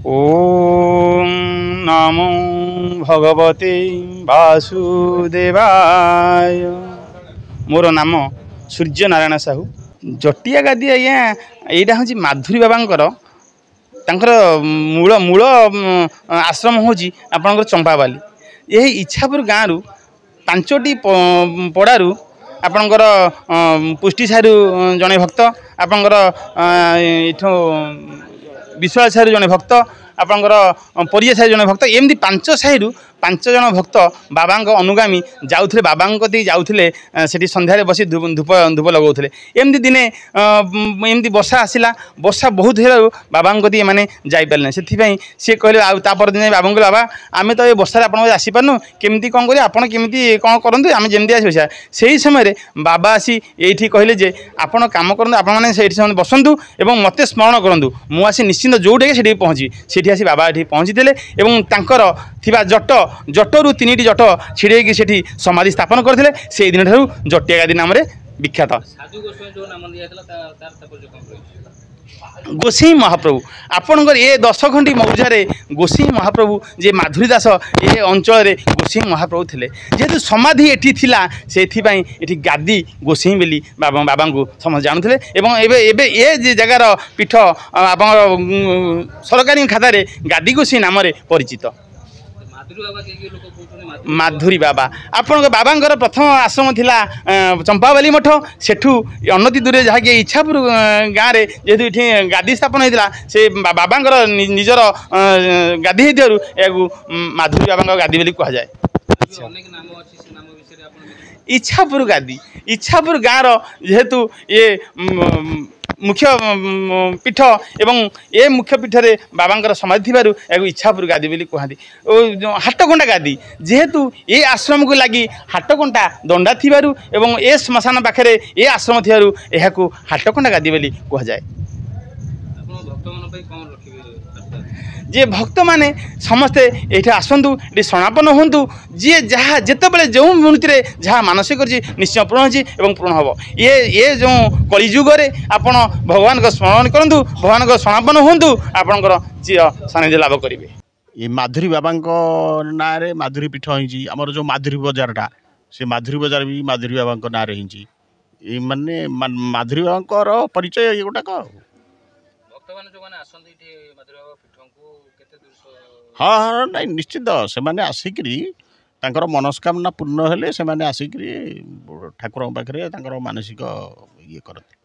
ओम नमो भगवते वासुदेवाय। मोर नाम सूर्य नारायण साहू। जटिया गादी आज्ञा यहाँ हूँ माधुरी बाबांकर तांकर मूल मूल आश्रम हूँ आपणकर चंपाबाली। यही इच्छापुर गाँव पांचटी पड़ारू आपणकर पुष्टि सारू जड़े भक्त आपणकर विश्वास सारू जड़े भक्त आपणकर परिया साही जड़े भक्त एमती पांच साही पांच जन भक्त बाबा अनुगामी जाऊे बाबा जाऊे से सन्धार बसी धूप धूप लगाऊे। एमती दिने एमती वर्षा आसला वर्षा बहुत हो बाबा मैंने जापारे से सी कहले आपर दिन बाबा को बाबा आम तो ये वर्षा आप आसीपारनु केमती कौन करें आपड़ केमी कौन करूँ आम जमी आसा से समय बाबा आसी ये कहले जे आपड़ कम करूँ आप बसतु और मत स्मरण करूँ मुझे निश्चिंत जोटे से पहुँची से आसी बाबा ये पहुँची थे जट जटरू 3टी जट छिड़े से समाधि स्थापन करते से दिन ठार जटिया गादी नाम विख्यात। गोसाई महाप्रभु आपणकर ये 10 खंडी मौजार गोसाई महाप्रभु जे माधुरी दास ये अंचल गोसाई महाप्रभु थे जेहेतु समाधि एठी थिला से एठी गादी गोसाई बेली बाबा को समस्त जानूले एवं ये जगार पीठ आप सरकारी खातार गादी गोसाई नाम परिचित। माधुरी बाबा आपण बाबा प्रथम आश्रम थिला चंपाबाली मठ सेठू अनति दूर जहाँकि इच्छापुर गाँव में जेहेतु ये गादी स्थापन होता से बाबा निजर गादी हो माधुरी बाबा गादी बोली कह जाए। इच्छापुर गादी इच्छापुर गाँव जेहेतु ये मुख्य पीठ एवं ए मुख्य पीठरे बाबा समाधि थी इच्छापुर गादी बोली कहती। हाटकंटा गादी जेहेतु ये आश्रम को लगी हाटकंटा दंडा थी एवं ए श्मशान पाखे ये आश्रम थी हाटकंटा गादी बोली कह जाए। जे भक्त माने समस्ते ये आसतु ये समापन हूँ जी जहाँ जिते जो मुहूर्त जहाँ मानसिक निश्चय पूर्ण होती पूर्ण हम ये जो कलिजुगे आपण भगवान को स्मरण करूँ भगवान को समापन हूँ आपणकर चिर सानिध्य लाभ करेंगे। ये माधुरी बाबा ना माधुरी पीठ होती आमर जो माधुरी बजारटा से माधुरी बजार भी माधुरी बाबा ना होती माने माधुरी बाबा परिचय ये गोटाक। हाँ हाँ नहीं निश्चित से मैंने आसिक मनस्कामना पूर्ण हेले से आसिक ठाकुर पाखे मानसिक ये करते।